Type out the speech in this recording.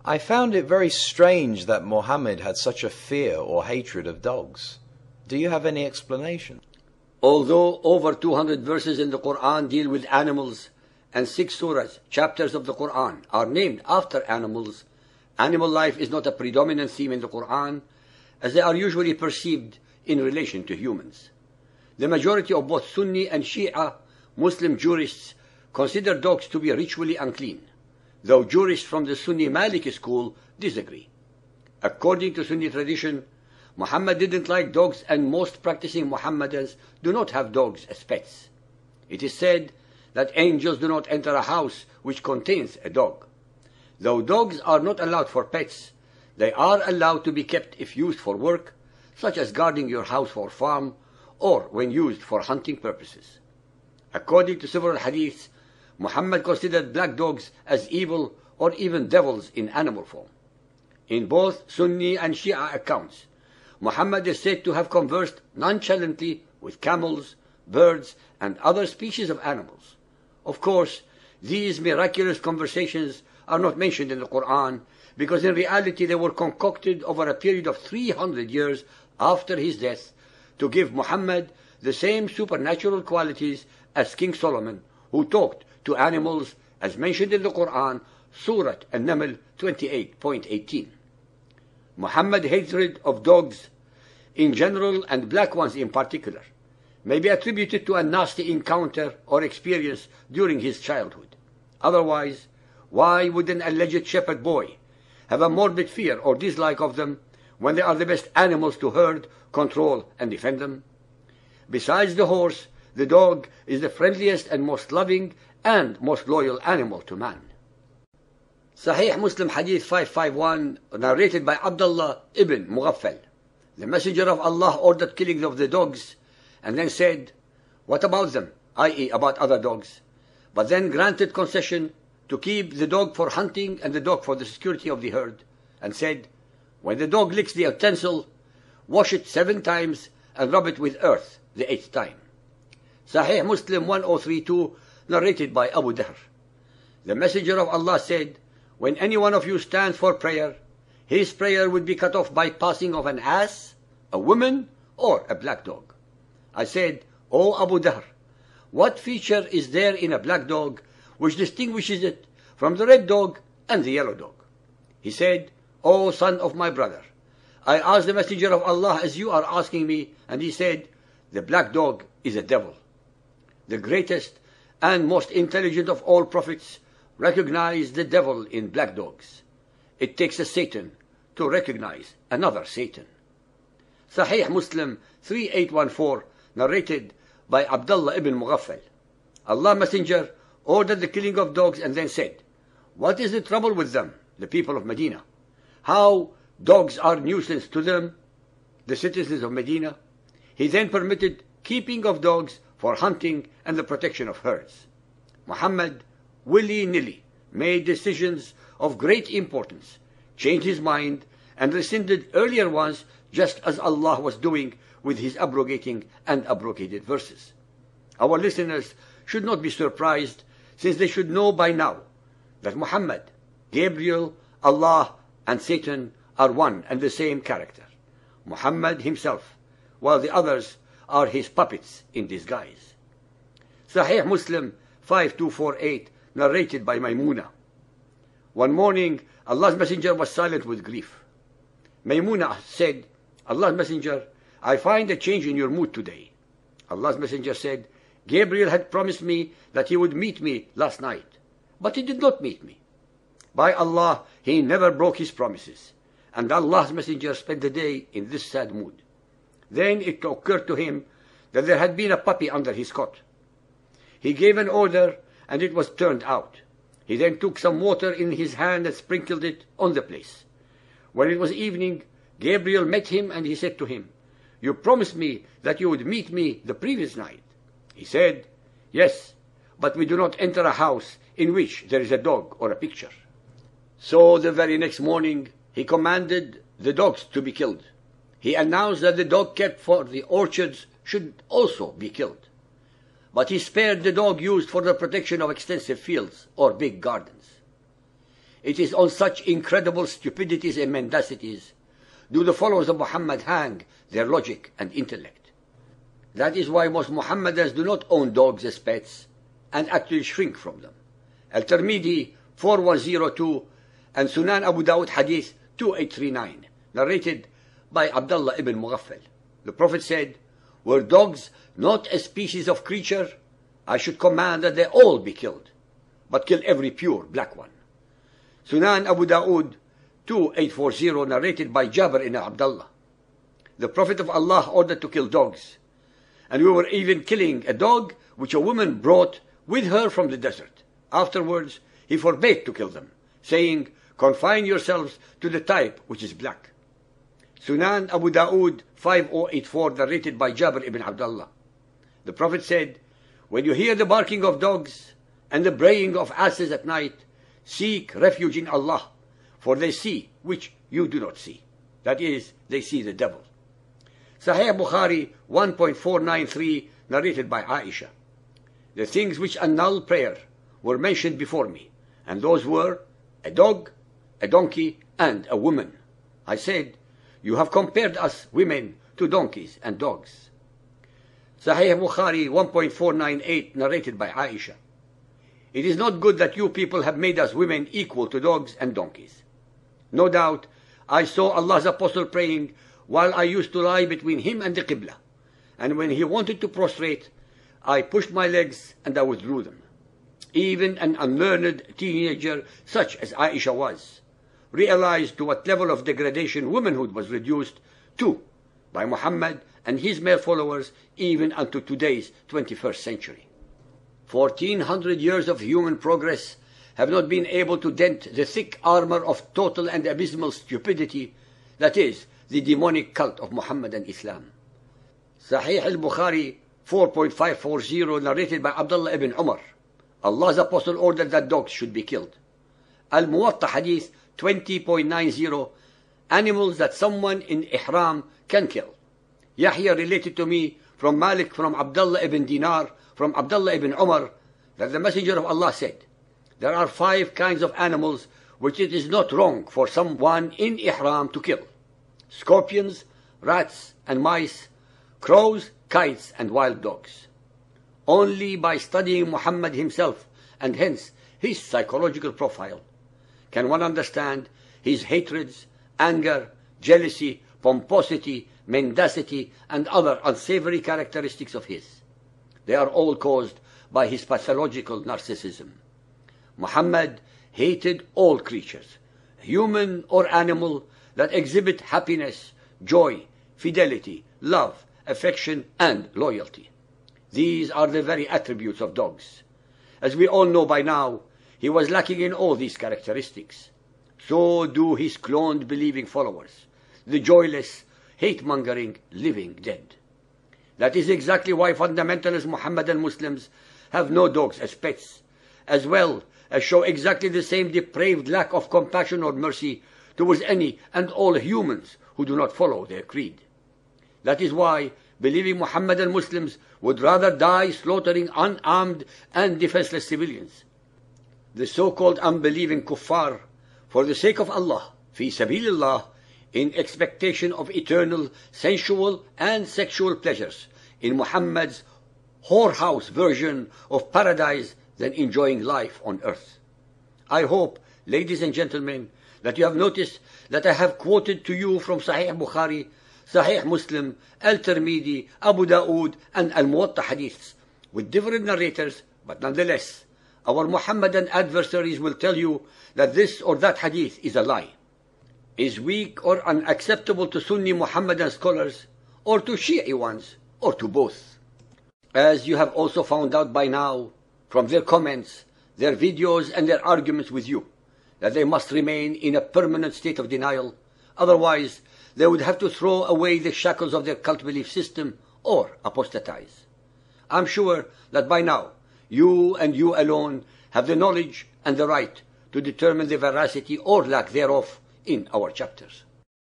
I found it very strange that Muhammad had such a fear or hatred of dogs. Do you have any explanation? Although over 200 verses in the Quran deal with animals, and 6 surahs, chapters of the Quran, are named after animals, animal life is not a predominant theme in the Quran, as they are usually perceived in relation to humans. The majority of both Sunni and Shia Muslim jurists consider dogs to be ritually unclean, though jurists from the Sunni Maliki school disagree. According to Sunni tradition, Muhammad didn't like dogs, and most practicing Muhammadans do not have dogs as pets. It is said that angels do not enter a house which contains a dog. Though dogs are not allowed for pets, they are allowed to be kept if used for work, such as guarding your house or farm, or when used for hunting purposes. According to several hadiths, Muhammad considered black dogs as evil or even devils in animal form. In both Sunni and Shia accounts, Muhammad is said to have conversed nonchalantly with camels, birds, and other species of animals. Of course, these miraculous conversations are not mentioned in the Quran, because in reality they were concocted over a period of 300 years after his death to give Muhammad the same supernatural qualities as King Solomon, who talked to animals as mentioned in the Quran, Surah An-Naml 28.18. Muhammad's hatred of dogs in general and black ones in particular may be attributed to a nasty encounter or experience during his childhood. Otherwise, why would an alleged shepherd boy have a morbid fear or dislike of them when they are the best animals to herd, control, and defend them? Besides the horse, the dog is the friendliest and most loving and most loyal animal to man. Sahih Muslim Hadith 551, narrated by Abdullah ibn Mughaffal. The Messenger of Allah ordered killing of the dogs, and then said, "What about them?" i.e. about other dogs, but then granted concession to keep the dog for hunting and the dog for the security of the herd, and said, "When the dog licks the utensil, wash it 7 times and rub it with earth the 8th time." Sahih Muslim 1032, narrated by Abu Dahr. The Messenger of Allah said, "When any one of you stands for prayer, his prayer would be cut off by passing of an ass, a woman, or a black dog." I said, "O Abu Dahr, what feature is there in a black dog which distinguishes it from the red dog and the yellow dog?" He said, "O son of my brother, I asked the Messenger of Allah as you are asking me, and he said, the black dog is a devil." The greatest and most intelligent of all prophets recognized the devil in black dogs. It takes a Satan to recognize another Satan. Sahih Muslim 3814, narrated by Abdullah ibn Mughaffal. Allah's Messenger ordered the killing of dogs and then said, "What is the trouble with them, the people of Medina? How dogs are nuisance to them, the citizens of Medina?" He then permitted keeping of dogs for hunting and the protection of herds. Muhammad willy-nilly made decisions of great importance, changed his mind, and rescinded earlier ones, just as Allah was doing with his abrogating and abrogated verses. Our listeners should not be surprised, since they should know by now that Muhammad, Gabriel, Allah, and Satan are one and the same character, Muhammad himself, while the others are his puppets in disguise. Sahih Muslim 5248, narrated by Maymuna. One morning, Allah's Messenger was silent with grief. Maymuna said, "Allah's Messenger, I find a change in your mood today." Allah's Messenger said, "Gabriel had promised me that he would meet me last night, but he did not meet me. By Allah, he never broke his promises." And Allah's Messenger spent the day in this sad mood. Then it occurred to him that there had been a puppy under his cot. He gave an order, and it was turned out. He then took some water in his hand and sprinkled it on the place. When it was evening, Gabriel met him, and he said to him, "You promised me that you would meet me the previous night." He said, "Yes, but we do not enter a house in which there is a dog or a picture." So the very next morning, he commanded the dogs to be killed. He announced that the dog kept for the orchards should also be killed. But he spared the dog used for the protection of extensive fields or big gardens. It is on such incredible stupidities and mendacities do the followers of Muhammad hang their logic and intellect. That is why most Muhammadans do not own dogs as pets and actually shrink from them. Al-Tirmidhi 4102 and Sunan Abu Dawud Hadith 2839, narrated by Abdullah ibn Mughaffal. The Prophet said, "Were dogs not a species of creature, I should command that they all be killed, but kill every pure black one." Sunan Abu Dawud 2840, narrated by Jabir ibn Abdullah. The Prophet of Allah ordered to kill dogs, and we were even killing a dog which a woman brought with her from the desert. Afterwards, he forbade to kill them, saying, "Confine yourselves to the type which is black." Sunan Abu Dawud 5084, narrated by Jabir ibn Abdullah. The Prophet said, "When you hear the barking of dogs and the braying of asses at night, seek refuge in Allah, for they see which you do not see." That is, they see the devil. Sahih Bukhari 1.493, narrated by Aisha. The things which annul prayer were mentioned before me, and those were a dog, a donkey, and a woman. I said, "You have compared us women to donkeys and dogs." Sahih Bukhari 1.498, narrated by Aisha. It is not good that you people have made us women equal to dogs and donkeys. No doubt, I saw Allah's apostle praying while I used to lie between him and the Qibla, and when he wanted to prostrate, I pushed my legs and I withdrew them. Even an unlearned teenager, such as Aisha was, realized to what level of degradation womanhood was reduced to by Muhammad and his male followers even unto today's 21st century. 1400 years of human progress have not been able to dent the thick armor of total and abysmal stupidity that is the demonic cult of Muhammad and Islam. Sahih al-Bukhari 4.540, narrated by Abdullah ibn Umar. Allah's apostle ordered that dogs should be killed. Al-Muwatta Hadith 20.90, animals that someone in ihram can kill. Yahya related to me from Malik, from Abdullah ibn Dinar, from Abdullah ibn Umar, that the Messenger of Allah said, "There are 5 kinds of animals which it is not wrong for someone in ihram to kill: scorpions, rats and mice, crows, kites and wild dogs." Only by studying Muhammad himself, and hence his psychological profile, can one understand his hatreds, anger, jealousy, pomposity, mendacity, and other unsavory characteristics of his. They are all caused by his pathological narcissism. Muhammad hated all creatures, human or animal, that exhibit happiness, joy, fidelity, love, affection, and loyalty. These are the very attributes of dogs. As we all know by now, he was lacking in all these characteristics. So do his cloned believing followers, the joyless, hate-mongering living dead. That is exactly why fundamentalist Muhammadan Muslims have no dogs as pets, as well as show exactly the same depraved lack of compassion or mercy towards any and all humans who do not follow their creed. That is why believing Muhammadan Muslims would rather die slaughtering unarmed and defenseless civilians. The so-called unbelieving kuffar, for the sake of Allah, fi sabilillah, in expectation of eternal sensual and sexual pleasures in Muhammad's whorehouse version of paradise, than enjoying life on earth. I hope, ladies and gentlemen, that you have noticed that I have quoted to you from Sahih Bukhari, Sahih Muslim, Al-Tirmidhi, Abu Dawood, and Al-Muwatta Hadiths with different narrators, but nonetheless, our Muhammadan adversaries will tell you that this or that hadith is a lie, is weak or unacceptable to Sunni Muhammadan scholars, or to Shi'i ones, or to both. As you have also found out by now, from their comments, their videos, and their arguments with you, that they must remain in a permanent state of denial, otherwise they would have to throw away the shackles of their cult belief system or apostatize. I'm sure that by now, you and you alone have the knowledge and the right to determine the veracity or lack thereof in our chapters.